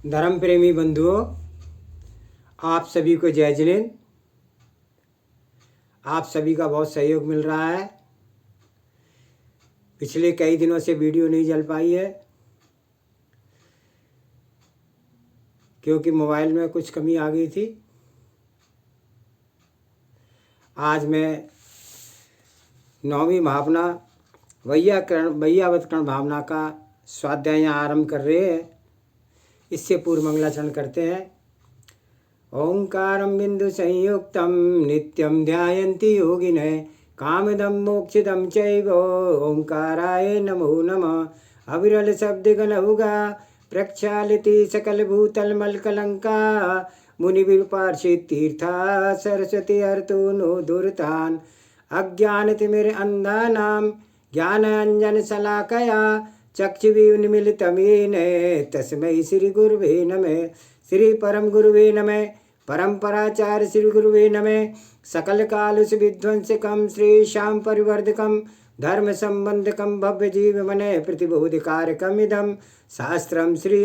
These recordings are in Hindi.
धर्म प्रेमी बंधुओं, आप सभी को जय जिनेंद्र। आप सभी का बहुत सहयोग मिल रहा है। पिछले कई दिनों से वीडियो नहीं चल पाई है क्योंकि मोबाइल में कुछ कमी आ गई थी। आज मैं नौवीं भावना वैयावतकरण भावना का स्वाध्याय यहाँ आरंभ कर रहे हैं। इससे पूर्व मंगलाचरण करते हैं। ओंकारं बिंदु संयुक्तं नित्यं ध्यायन्ति योगिनः कामदं मोक्षदं चैव ओंकाराय नमो नमः। अविरल शब्द गणहुगा प्रक्षालिति सकल भूतल मलकलंका मुनि विपार्षित तीर्था सरस्वती अर्थो नो दुर्तान अज्ञानतिमिर अंधानां ज्ञानांजन शलाकया चक्षुरुन्मीलितं येन तस्मै श्री गुरुवे नमः। श्री परम गुरुवे नमः। परंपराचार्य श्री गुरुवे नमः। सकल कालुष विध्वंसकं श्रेषां परिवर्धकं धर्म संबंधकं भव्य जीव मने प्रतिबोधकारकम् इदं शास्त्रं श्री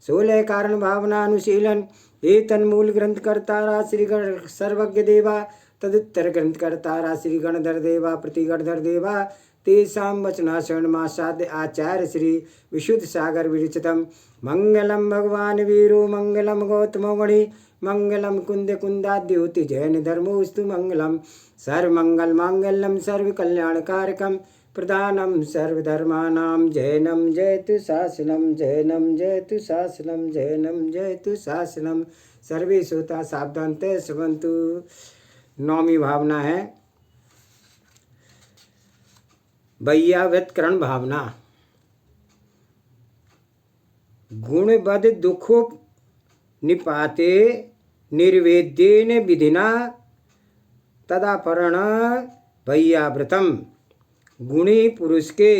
16 कारण भावना अनुशीलन एतन्मूल ग्रंथ कर्तारा श्री सर्वज्ञ देवा तदुत्तर ग्रंथ कर्तारा श्री गणधर देवा प्रतिगणधर देवा तेषां वचनाश्रवणमासाद्य आचार्य श्री विशुद्ध सागर विरचितम्। मंगलम भगवान वीरो मंगलम गौतमो मणि मंगलम कुंद कुंदाद्योति जैन धर्मोस्तु मंगलम सर्वमंगल मांगल्यम सर्व कल्याणकारकम प्रधानम सर्वधर्मानां जैनम जयतु शासनम जैनम जयतु शासनम जैनम जयतु शासनम। सर्वे श्रोता सावधानते श्रवन्तु। नौवीं भावना है वैयावतकरण भावना। गुणबद्ध दुखो निपाते निर्वेद्येन विधिना तदापरण वैयाव्रतम। गुणी पुरुष के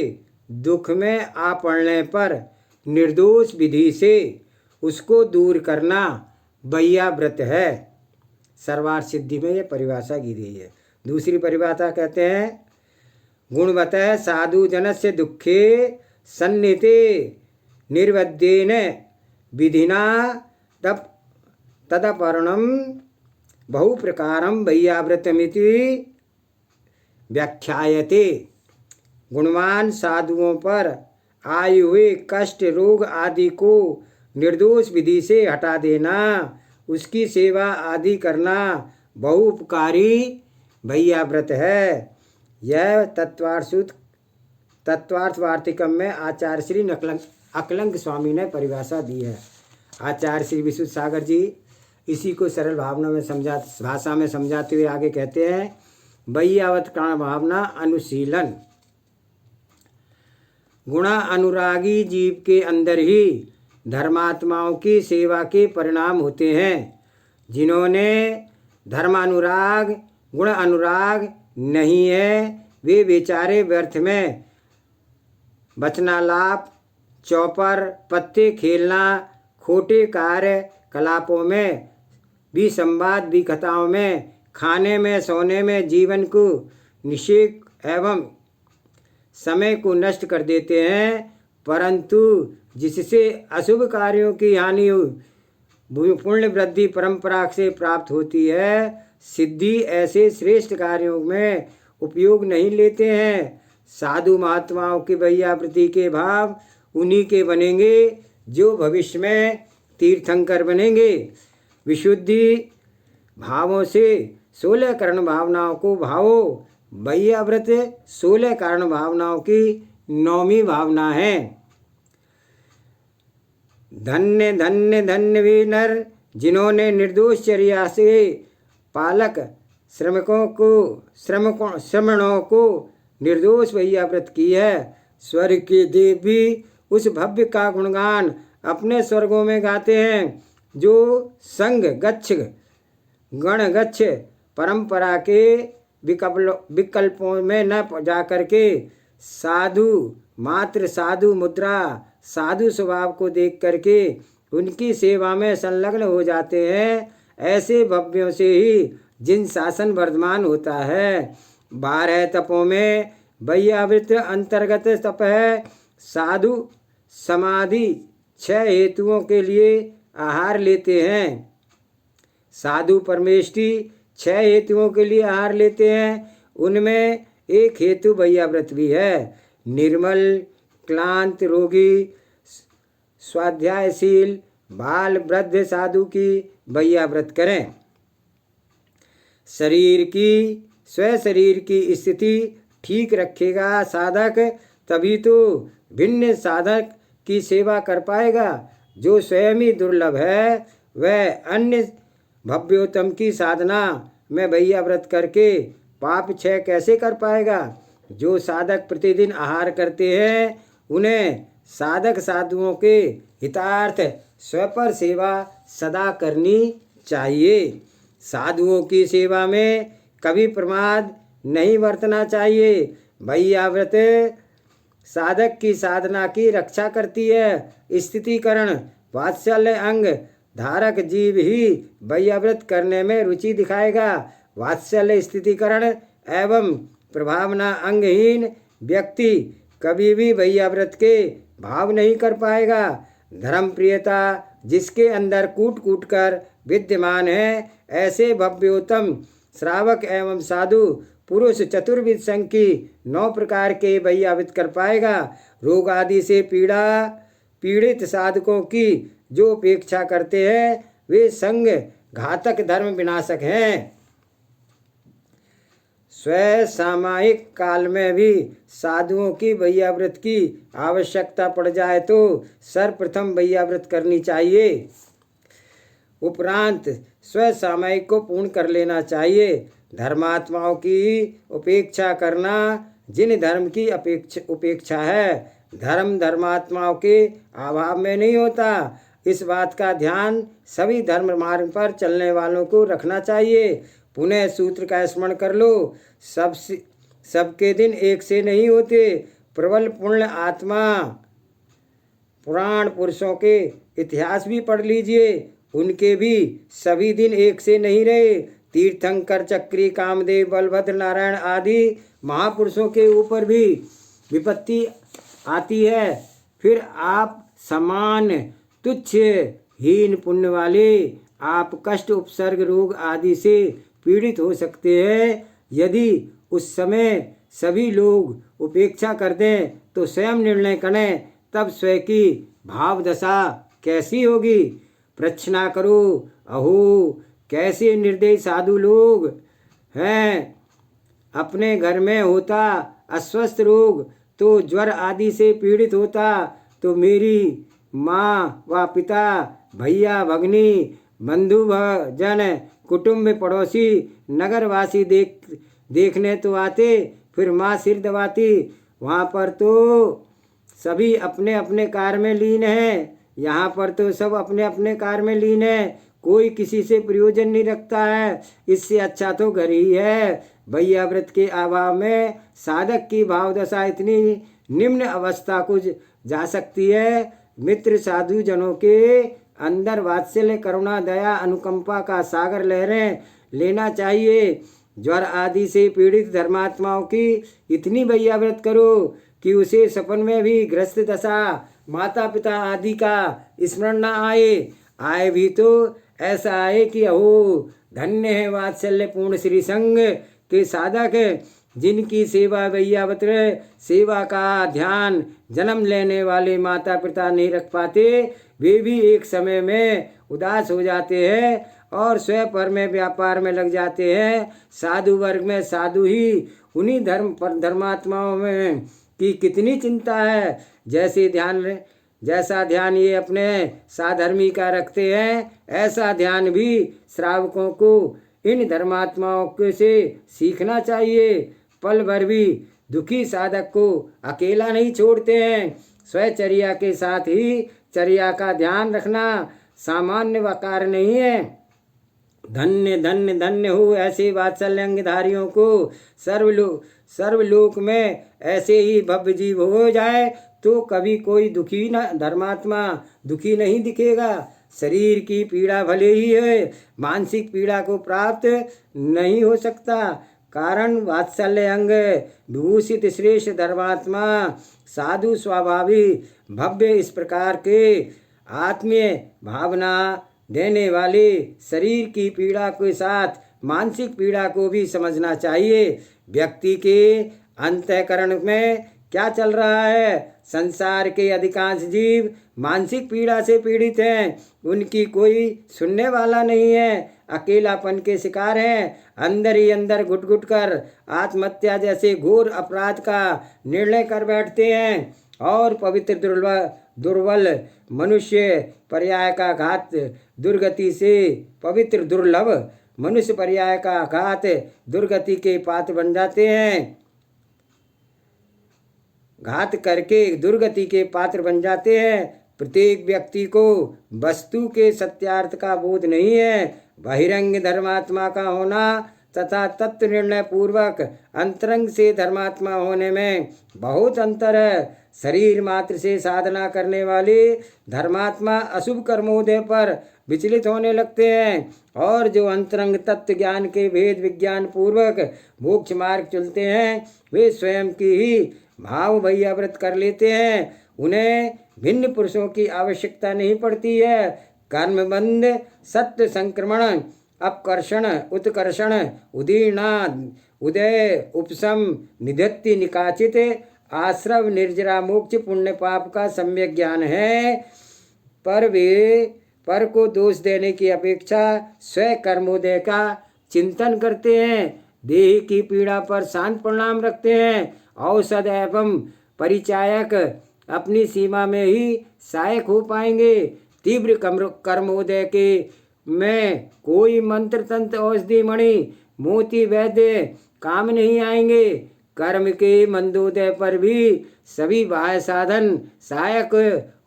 दुख में आ पड़ने पर निर्दोष विधि से उसको दूर करना वैयाव्रत है। सर्वार्थ सिद्धि में ये परिभाषा की गई है। दूसरी परिभाषा कहते हैं गुणवतः साधु जनस्य दुखे सन्निते निर्वद्येन विधिना तदपरणम बहुप्रकारम वैयाव्रतमिति व्याख्यायते। गुणवान साधुओं पर आए हुए कष्ट रोग आदि को निर्दोष विधि से हटा देना, उसकी सेवा आदि करना बहुपकारी वैयाव्रत है। यह तत्वार्थ वार्तिकम में आचार्य श्री अकलंक स्वामी ने परिभाषा दी है। आचार्य श्री विशुद्ध सागर जी इसी को सरल भाषा में समझाते हुए आगे कहते हैं वैयावतकरण भावना अनुशीलन। गुणा अनुरागी जीव के अंदर ही धर्मात्माओं की सेवा के परिणाम होते हैं। जिन्होंने धर्मानुराग गुण अनुराग नहीं है वे बेचारे व्यर्थ में वचनालाप चौपर पत्ते खेलना खोटे कार्य कलापों में भी संवाद भी कथाओं में खाने में सोने में जीवन को निषेक एवं समय को नष्ट कर देते हैं। परंतु जिससे अशुभ कार्यों की हानि पुण्य वृद्धि परंपरा से प्राप्त होती है, सिद्धि ऐसे श्रेष्ठ कार्यों में उपयोग नहीं लेते हैं। साधु महात्माओं की वैयावृत्ति के भाव उन्हीं के बनेंगे जो भविष्य में तीर्थंकर बनेंगे। विशुद्धि भावों से 16 करण भावनाओं को भावो। वैयाव्रत 16 कारण भावनाओं की 9वीं भावना है। धन्य धन्य धन्य वे नर जिन्होंने निर्दोष चर्या से पालक श्रमणों को निर्दोष वैयाव्रत की है। स्वर्ग के देव भी उस भव्य का गुणगान अपने स्वर्गों में गाते हैं जो संग गच्छ गण गच्छ परंपरा के विकल्पों में न जाकर के साधु मात्र साधु मुद्रा साधु स्वभाव को देख करके उनकी सेवा में संलग्न हो जाते हैं। ऐसे भव्यों से ही जिन शासन वर्धमान होता है। 12 तपों में वैयावृत अंतर्गत तप है। साधु समाधि 6 हेतुओं के लिए आहार लेते हैं। साधु परमेष्टि 6 हेतुओं के लिए आहार लेते हैं। उनमें एक हेतु भैयाव्रत भी है। निर्मल, क्लांत, रोगी, स्वाध्यायशील, बाल, वृद्ध साधु की भैयाव्रत करें। शरीर की स्थिति ठीक रखेगा साधक, तभी तो भिन्न साधक की सेवा कर पाएगा। जो स्वयं ही दुर्लभ है वह अन्य भव्योत्तम की साधना में भैयाव्रत करके पाप क्षय कैसे कर पाएगा। जो साधक प्रतिदिन आहार करते हैं उन्हें साधक साधुओं के हितार्थ स्वपर सेवा सदा करनी चाहिए। साधुओं की सेवा में कभी प्रमाद नहीं बरतना चाहिए। भैयाव्रत साधक की साधना की रक्षा करती है। स्थितिकरण, वात्सल्य अंग धारक जीव ही भैयाव्रत करने में रुचि दिखाएगा। वात्सल्य स्थितिकरण एवं प्रभावना अंगहीन व्यक्ति कभी भी भैयाव्रत के भाव नहीं कर पाएगा। धर्म प्रियता जिसके अंदर कूट कूट कर विद्यमान है, ऐसे भव्योत्तम श्रावक एवं साधु पुरुष चतुर्विध संघ की 9 प्रकार के भैयाव्रत कर पाएगा। रोग आदि से पीड़ित साधकों की जो उपेक्षा करते हैं वे संग घातक धर्म विनाशक हैं। स्वसामायिक काल में भी साधुओं की भैयाव्रत की आवश्यकता पड़ जाए तो सर्वप्रथम भैयाव्रत करनी चाहिए। उपरांत स्वसामायिक को पूर्ण कर लेना चाहिए। धर्मात्माओं की उपेक्षा करना जिन धर्म की उपेक्षा है। धर्म धर्मात्माओं के अभाव में नहीं होता। इस बात का ध्यान सभी धर्म मार्ग पर चलने वालों को रखना चाहिए। पुनः सूत्र का स्मरण कर लो। सबके दिन एक से नहीं होते। प्रबल पुण्य आत्मा पुराण पुरुषों के इतिहास भी पढ़ लीजिए, उनके भी सभी दिन एक से नहीं रहे। तीर्थंकर, चक्री, कामदेव, बलभद्र, नारायण आदि महापुरुषों के ऊपर भी विपत्ति आती है। फिर आप समान तुच्छ हीन पुण्य वाले आप कष्ट, उपसर्ग, रोग आदि से पीड़ित हो सकते हैं। यदि उस समय सभी लोग उपेक्षा कर दें तो स्वयं निर्णय करें, तब स्वयं की भाव दशा कैसी होगी। प्रश्ना करो, अहो कैसे निर्दयी साधु लोग हैं। अपने घर में होता अस्वस्थ रोग तो ज्वर आदि से पीड़ित होता तो मेरी माँ व पिता, भैया, भगनी, बंधु जन, कुटुंब, पड़ोसी, नगरवासी देखने तो आते, फिर माँ सिर दबाती। वहाँ पर तो सभी अपने अपने कार्य में लीन हैं, यहाँ पर तो सब अपने अपने कार्य में लीन है। कोई किसी से प्रयोजन नहीं रखता है। इससे अच्छा तो घर ही है। भैयाव्रत के अभाव में साधक की भावदशा इतनी निम्न अवस्था को जा सकती है। मित्र साधु जनों के अंदर वात्सल्य, करुणा, दया, अनुकंपा का सागर लहरें लेना चाहिए। ज्वर आदि से पीड़ित धर्मात्माओं की इतनी भैयाव्रत करो कि उसे सपन में भी ग्रस्त दशा, माता पिता आदि का स्मरण न आए भी तो ऐसा आए कि अहो धन्य है वात्सल्य पूर्ण श्री संघ के साधक, जिनकी सेवा भैयाव्रत सेवा का ध्यान जन्म लेने वाले माता पिता नहीं रख पाते। वे भी एक समय में उदास हो जाते हैं और स्वयं पर में व्यापार में लग जाते हैं। साधु वर्ग में साधु ही उन्हीं धर्मात्माओं में की कितनी चिंता है। जैसा ध्यान ये अपने साधर्मी का रखते हैं, ऐसा ध्यान भी श्रावकों को इन धर्मात्माओं से सीखना चाहिए। पल भर भी दुखी साधक को अकेला नहीं छोड़ते हैं। स्वचर्या के साथ ही चर्या का ध्यान रखना सामान्य कार्य नहीं है। धन्य धन्य धन्य हो ऐसे वात्सल्यधारियों को सर्वलोक में ऐसे ही भव्य जीव हो जाए तो कभी कोई धर्मात्मा दुखी नहीं दिखेगा। शरीर की पीड़ा भले ही है, मानसिक पीड़ा को प्राप्त नहीं हो सकता। कारण वात्सल्य अंग विभूषित श्रेष्ठ धर्मात्मा साधु स्वाभाविक भव्य इस प्रकार के आत्मीय भावना देने वाले शरीर की पीड़ा के साथ मानसिक पीड़ा को भी समझना चाहिए। व्यक्ति के अंतःकरण में क्या चल रहा है? संसार के अधिकांश जीव मानसिक पीड़ा से पीड़ित हैं। उनकी कोई सुनने वाला नहीं है, अकेलापन के शिकार हैं। अंदर ही अंदर घुट घुट कर आत्महत्या जैसे घोर अपराध का निर्णय कर बैठते हैं और पवित्र दुर्बल मनुष्य पर्याय का घात दुर्गति से पवित्र दुर्लभ मनुष्य पर्याय का घात दुर्गति के पात्र बन जाते हैं। घात करके दुर्गति के पात्र बन जाते हैं। प्रत्येक व्यक्ति को वस्तु के सत्यार्थ का बोध नहीं है। बहिरंग धर्मात्मा का होना तथा तत्व निर्णय पूर्वक अंतरंग से धर्मात्मा होने में बहुत अंतर है। शरीर मात्र से साधना करने वाले धर्मात्मा अशुभ कर्मोदय पर विचलित होने लगते हैं और जो अंतरंग तत्व ज्ञान के भेद विज्ञान पूर्वक मोक्ष मार्ग चलते हैं वे स्वयं की ही भाव भैयाव्रत कर लेते हैं। उन्हें भिन्न पुरुषों की आवश्यकता नहीं पड़ती है। कर्मबंध सत्य संक्रमण अपकर्षण उत्कर्षण उदीर्णा उदय उपशम निधत्ति निकाचित आश्रव निर्जरा मोक्ष पुण्य पाप का सम्यक ज्ञान है। पर वे पर को दोष देने की अपेक्षा स्वयं कर्मोदय का चिंतन करते हैं। देह की पीड़ा पर शांत परिणाम रखते हैं। औषध एवं परिचायक अपनी सीमा में ही सहायक हो पाएंगे। तीव्र कर्मोदय के में कोई मंत्र तंत्र औषधि मणि मोती वैद्य काम नहीं आएंगे। कर्म के मंदोदय पर भी सभी बाह्य साधन सहायक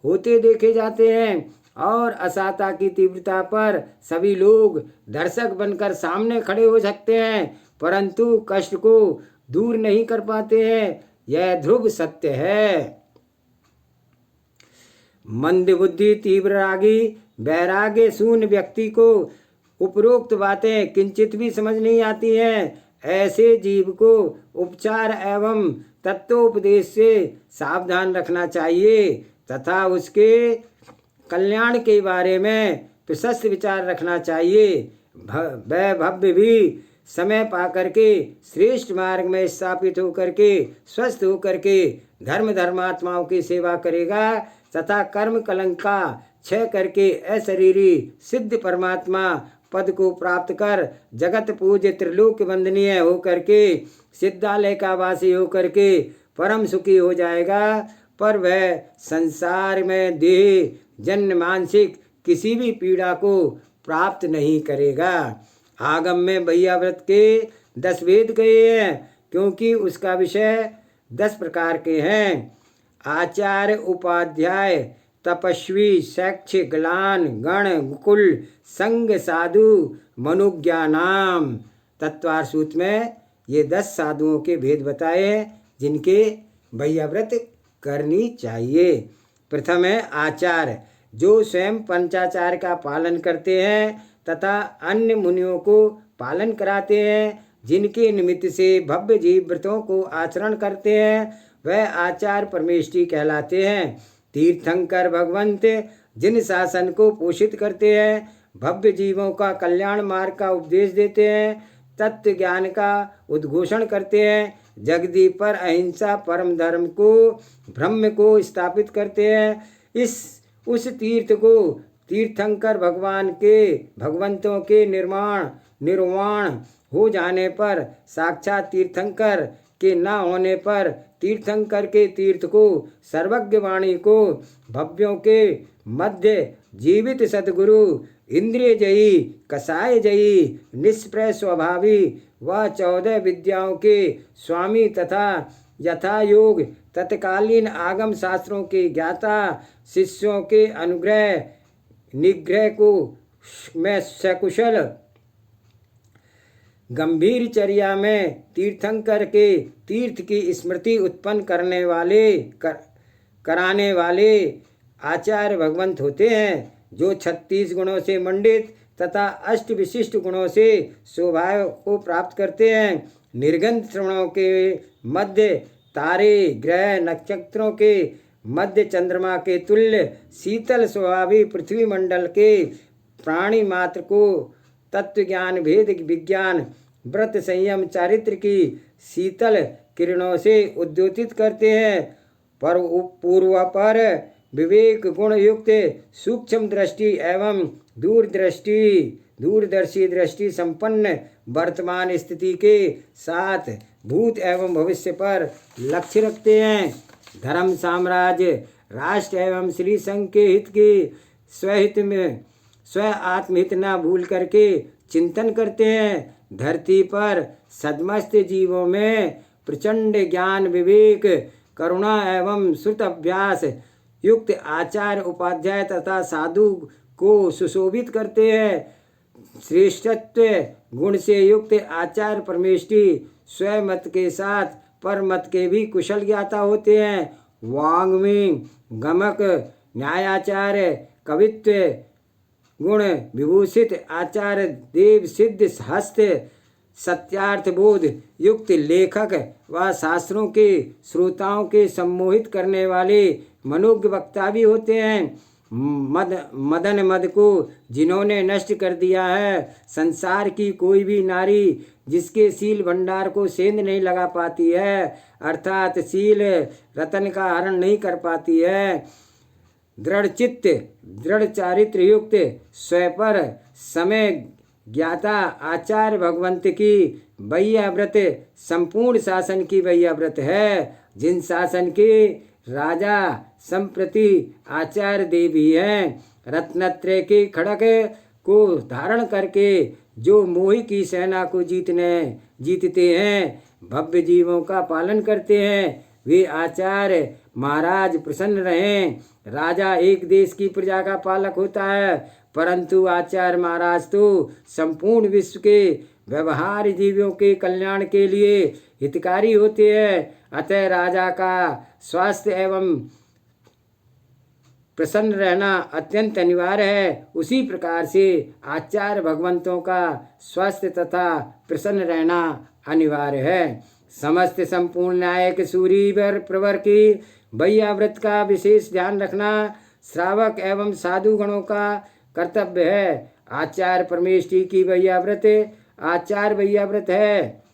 होते देखे जाते हैं और असाता की तीव्रता पर सभी लोग दर्शक बनकर सामने खड़े हो सकते हैं, परंतु कष्ट को दूर नहीं कर पाते हैं। यह ध्रुव सत्य है। मंद बुद्धि तीव्र रागी वैराग्य शून्य व्यक्ति को उपरोक्त बातें किंचित भी समझ नहीं आती हैं। ऐसे जीव को उपचार एवं तत्वोपदेश से सावधान रखना चाहिए तथा उसके कल्याण के बारे में प्रशस्त विचार रखना चाहिए। वह भव्य भी समय पाकर के श्रेष्ठ मार्ग में स्थापित होकर के स्वस्थ होकर के धर्मात्माओं की सेवा करेगा तथा कर्म कलंक का क्षय करके अशरीरी सिद्ध परमात्मा पद को प्राप्त कर जगत पूज्य त्रिलोक वंदनीय होकर के सिद्धालय का वासी होकर के परम सुखी हो जाएगा। पर वह संसार में देह जन्य मानसिक किसी भी पीड़ा को प्राप्त नहीं करेगा। आगम में भैयाव्रत के 10 वेद गए हैं क्योंकि उसका विषय 10 प्रकार के हैं। आचार्य उपाध्याय तपस्वी शैक्षिक ग्लान गण कुल संग साधु मनुज्ञानाम। तत्वार सूत्र में ये 10 साधुओं के भेद बताए हैं जिनके भैयाव्रत करनी चाहिए। प्रथम है आचार्य, जो स्वयं पंचाचार का पालन करते हैं तथा अन्य मुनियों को पालन कराते हैं, जिनके निमित्त से भव्य जीव व्रतों को आचरण करते हैं, वह आचार परमेष्ठी कहलाते हैं। तीर्थंकर भगवंत जिन शासन को पोषित करते हैं, भव्य जीवों का कल्याण मार्ग का उपदेश देते हैं, तत्व ज्ञान का उद्घोषण करते हैं, जगदीप पर अहिंसा परम धर्म को ब्रह्म को स्थापित करते हैं। उस तीर्थ को तीर्थंकर भगवान के भगवंतों के निर्वाण हो जाने पर साक्षात तीर्थंकर के न होने पर तीर्थंकर के तीर्थ को सर्वज्ञ वाणी को भव्यों के मध्य जीवित सद्गुरु इंद्रिय जयी कसाय जयी निष्प्रय स्वभावी व 14 विद्याओं के स्वामी तथा यथा योग तत्कालीन आगम शास्त्रों के ज्ञाता शिष्यों के अनुग्रह निग्रह को मैं सकुशल गंभीर चर्या में तीर्थंकर के तीर्थ की स्मृति उत्पन्न करने वाले कराने वाले आचार्य भगवंत होते हैं, जो 36 गुणों से मंडित तथा 8 विशिष्ट गुणों से स्वभाव को प्राप्त करते हैं। निर्गंध श्रवणों के मध्य तारे ग्रह नक्षत्रों के मध्य चंद्रमा के तुल्य शीतल स्वभावी पृथ्वी मंडल के प्राणी मात्र को तत्व ज्ञान भेद विज्ञान व्रत संयम चारित्र की शीतल किरणों से उद्योतित करते हैं। पर पूर्व पर विवेक गुण युक्त सूक्ष्म दृष्टि एवं दूरदर्शी दृष्टि संपन्न वर्तमान स्थिति के साथ भूत एवं भविष्य पर लक्ष्य रखते हैं। धर्म साम्राज्य राष्ट्र एवं श्री संघ के हित की स्वहित में स्व आत्महित न भूल करके चिंतन करते हैं। धरती पर सदमस्त जीवों में प्रचंड ज्ञान विवेक करुणा एवं श्रुत अभ्यास युक्त आचार्य उपाध्याय तथा साधु को सुशोभित करते हैं। श्रेष्ठत्व गुण से युक्त आचार्य परमेष्टि स्वमत के साथ परमत के भी कुशल ज्ञाता होते हैं। वांग्मी गमक न्यायाचार्य कवित्व गुण विभूषित आचार्य देव सिद्ध हस्त सत्यार्थ बोध युक्त लेखक व शास्त्रों के श्रोताओं के सम्मोहित करने वाले मनोज्ञ वक्ता भी होते हैं। मदन मद को जिन्होंने नष्ट कर दिया है, संसार की कोई भी नारी जिसके शील भंडार को सेंध नहीं लगा पाती है, अर्थात शील रतन का हरण नहीं कर पाती है, दृढ़ चित्त दृढ़ चारित्र युक्त स्वपर समय ज्ञाता आचार्य भगवंत की वैयाव्रत संपूर्ण शासन की वैयाव्रत है, जिन शासन के राजा संप्रति आचार्य देवी हैं। रत्नत्रय के खड़क को धारण करके जो मोही की सेना को जीतते हैं, भव्य जीवों का पालन करते हैं, वे आचार्य महाराज प्रसन्न रहें। राजा एक देश की प्रजा का पालक होता है, परंतु आचार्य महाराज तो संपूर्ण विश्व के व्यवहार जीवियों के कल्याण के लिए हितकारी होते हैं। अतः राजा का स्वास्थ्य एवं प्रसन्न रहना अत्यंत अनिवार्य है। उसी प्रकार से आचार्य भगवंतों का स्वास्थ्य तथा प्रसन्न रहना अनिवार्य है। समस्त संपूर्ण न्यायिक सूरीवर प्रवर की वैयाव्रत का विशेष ध्यान रखना श्रावक एवं साधु गणों का कर्तव्य है। आचार्य परमेष्टि की वैयाव्रत आचार्य वैयाव्रत है।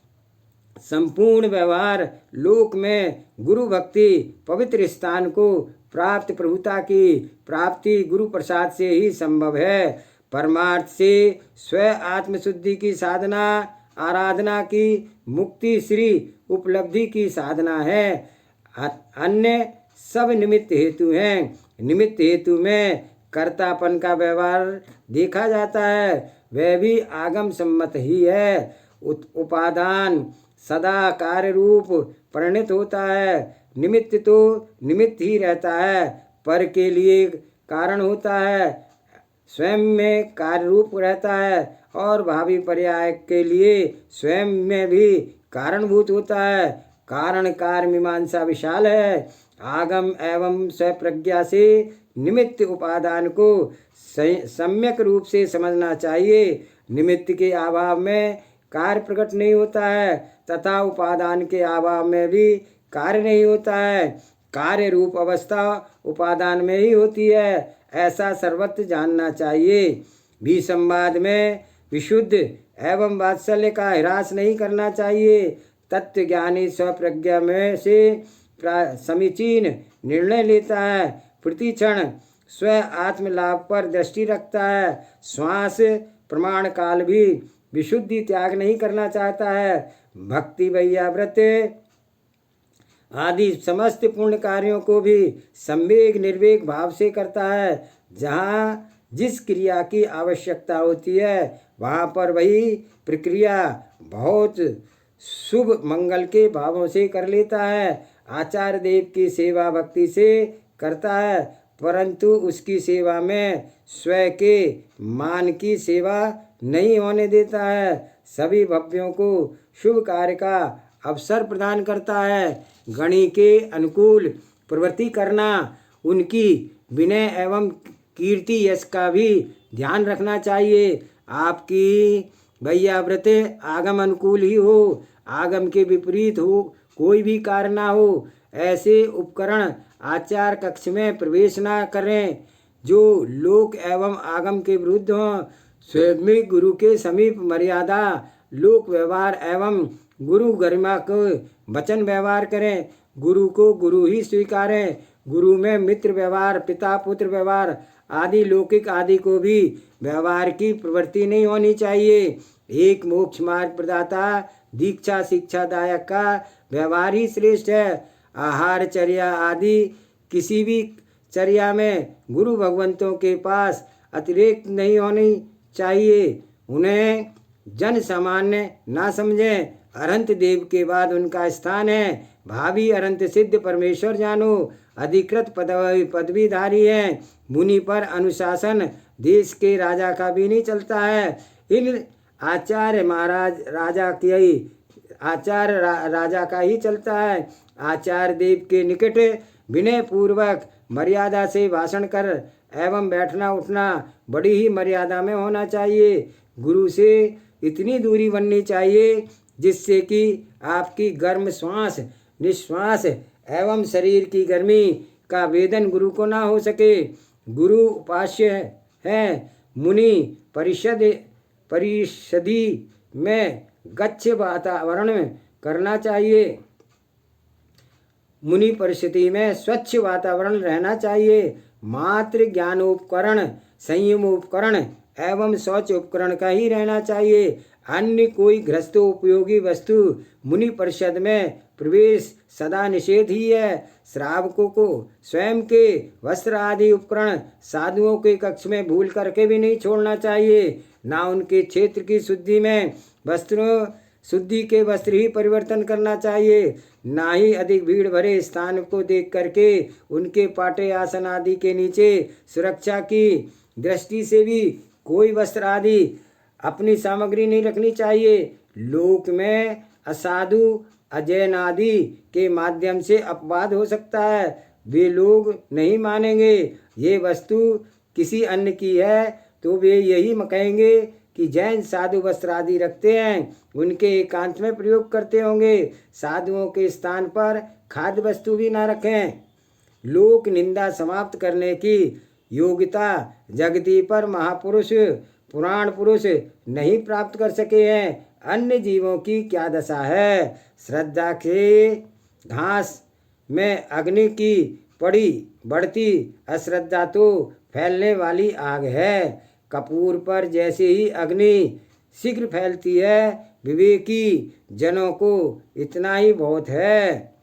संपूर्ण व्यवहार लोक में गुरु भक्ति पवित्र स्थान को प्राप्त प्रभुता की प्राप्ति गुरु प्रसाद से ही संभव है। परमार्थ से स्व आत्मशुद्धि की साधना आराधना की मुक्ति श्री उपलब्धि की साधना है। अन्य सब निमित्त हेतु हैं। निमित्त हेतु में कर्तापन का व्यवहार देखा जाता है, वह भी आगम सम्मत ही है। उपादान सदा कार्य रूप परिणित होता है। निमित्त तो निमित्त ही रहता है, पर के लिए कारण होता है, स्वयं में कार्य रूप रहता है और भावी पर्याय के लिए स्वयं में भी कारणभूत होता है। कारण कार्य मीमांसा विशाल है। आगम एवं स्वप्रज्ञा से निमित्त उपादान को सम्यक रूप से समझना चाहिए। निमित्त के अभाव में कार्य प्रकट नहीं होता है तथा उपादान के अभाव में भी कार्य नहीं होता है। कार्य रूप अवस्था उपादान में ही होती है, ऐसा सर्वत्र जानना चाहिए। भी संवाद में विशुद्ध एवं वात्सल्य का ह्रास नहीं करना चाहिए। तत्व ज्ञानी स्वप्रज्ञा में से समीचीन निर्णय लेता है, प्रतिक्षण स्व आत्मलाभ पर दृष्टि रखता है, श्वास प्रमाण काल भी विशुद्धि त्याग नहीं करना चाहता है। भक्ति वैयाव्रत आदि समस्त पुण्य कार्यों को भी संवेग निर्वेग भाव से करता है। जहाँ जिस क्रिया की आवश्यकता होती है वहाँ पर वही प्रक्रिया बहुत शुभ मंगल के भावों से कर लेता है। आचार्य देव की सेवा भक्ति से करता है, परंतु उसकी सेवा में स्वयं के मान की सेवा नहीं होने देता है। सभी भव्यों को शुभ कार्य का अवसर प्रदान करता है। गणी के अनुकूल प्रवृत्ति करना, उनकी विनय एवं कीर्ति यश का भी ध्यान रखना चाहिए। आपकी वैयाव्रत आगम अनुकूल ही हो, आगम के विपरीत हो कोई भी कार्य ना हो, ऐसे उपकरण आचार कक्ष में प्रवेश न करें जो लोक एवं आगम के विरुद्ध हों। स्वयं गुरु के समीप मर्यादा लोक व्यवहार एवं गुरु गरिमा को वचन व्यवहार करें। गुरु को गुरु ही स्वीकारें। गुरु में मित्र व्यवहार, पिता पुत्र व्यवहार आदि लौकिक आदि को भी व्यवहार की प्रवृत्ति नहीं होनी चाहिए। एक मोक्ष मार्ग प्रदाता दीक्षा शिक्षादायक का व्यवहार ही श्रेष्ठ है। आहार चर्या आदि किसी भी चर्या में गुरु भगवंतों के पास अतिरिक्त नहीं होनी चाहिए। उन्हें जन सामान्य ना समझें। अनंत देव के बाद उनका स्थान है। भावी अनंत सिद्ध परमेश्वर जानो। अधिकृत पदवीधारी हैं। मुनि पर अनुशासन देश के राजा का भी नहीं चलता है। इन आचार्य महाराज राजा का ही चलता है। आचार्य देव के निकट विनय पूर्वक मर्यादा से भाषण कर एवं बैठना उठना बड़ी ही मर्यादा में होना चाहिए। गुरु से इतनी दूरी बननी चाहिए जिससे कि आपकी गर्म श्वास निश्वास एवं शरीर की गर्मी का वेदन गुरु को ना हो सके। गुरु उपास्य है। मुनि परिषदी में गच्छ वातावरण करना चाहिए। मुनि परिस्थिति में स्वच्छ वातावरण रहना चाहिए। मात्र ज्ञानोपकरण संयम उपकरण एवं शौच उपकरण का ही रहना चाहिए। अन्य कोई गृहस्थ उपयोगी वस्तु मुनि परिषद में प्रवेश सदा निषेध ही है। श्रावकों को स्वयं के वस्त्र आदि उपकरण साधुओं के कक्ष में भूल करके भी नहीं छोड़ना चाहिए। ना उनके क्षेत्र की शुद्धि के वस्त्र ही परिवर्तन करना चाहिए। ना ही अधिक भीड़ भरे स्थान को देख करके उनके पाटे आसन आदि के नीचे सुरक्षा की दृष्टि से भी कोई वस्त्र आदि अपनी सामग्री नहीं रखनी चाहिए। लोक में असाधु अजैन आदि के माध्यम से अपवाद हो सकता है। वे लोग नहीं मानेंगे। ये वस्तु किसी अन्य की है तो वे यही कहेंगे कि जैन साधु वस्त्र आदि रखते हैं, उनके एकांत में प्रयोग करते होंगे। साधुओं के स्थान पर खाद्य वस्तु भी ना रखें। लोक निंदा समाप्त करने की योग्यता जगती पर महापुरुष पुराण पुरुष नहीं प्राप्त कर सके हैं। अन्य जीवों की क्या दशा है। श्रद्धा के घास में अग्नि की पड़ी बढ़ती, अश्रद्धा तो फैलने वाली आग है। कपूर पर जैसे ही अग्नि शीघ्र फैलती है, विवेकी जनों को इतना ही बहुत है।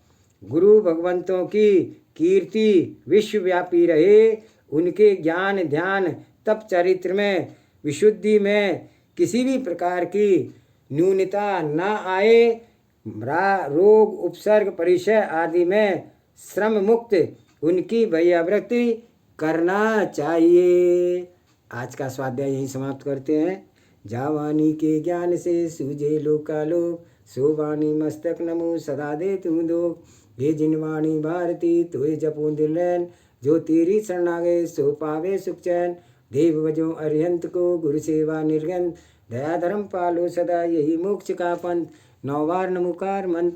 गुरु भगवंतों की कीर्ति विश्वव्यापी रहे। उनके ज्ञान ध्यान तप चरित्र में विशुद्धि में किसी भी प्रकार की न्यूनता न आए। रोग उपसर्ग परिचय आदि में श्रम मुक्त उनकी भैयावृत्ति करना चाहिए। आज का स्वाध्याय यहीं समाप्त करते हैं। जावानी के ज्ञान से सूझे लोकालोक, सोवानी मस्तक नमो सदा दे तुम दो। ये जिनवाणी भारती तोय जपो दिलैन, जो तेरी शरण आ गए सो पावे सुख चैन। देव बजो अरिहंत को गुरु सेवा निर्गंत, दया धर्म पालो सदा यही मोक्ष का पंथ। 9 बार नमोकार मंत्र।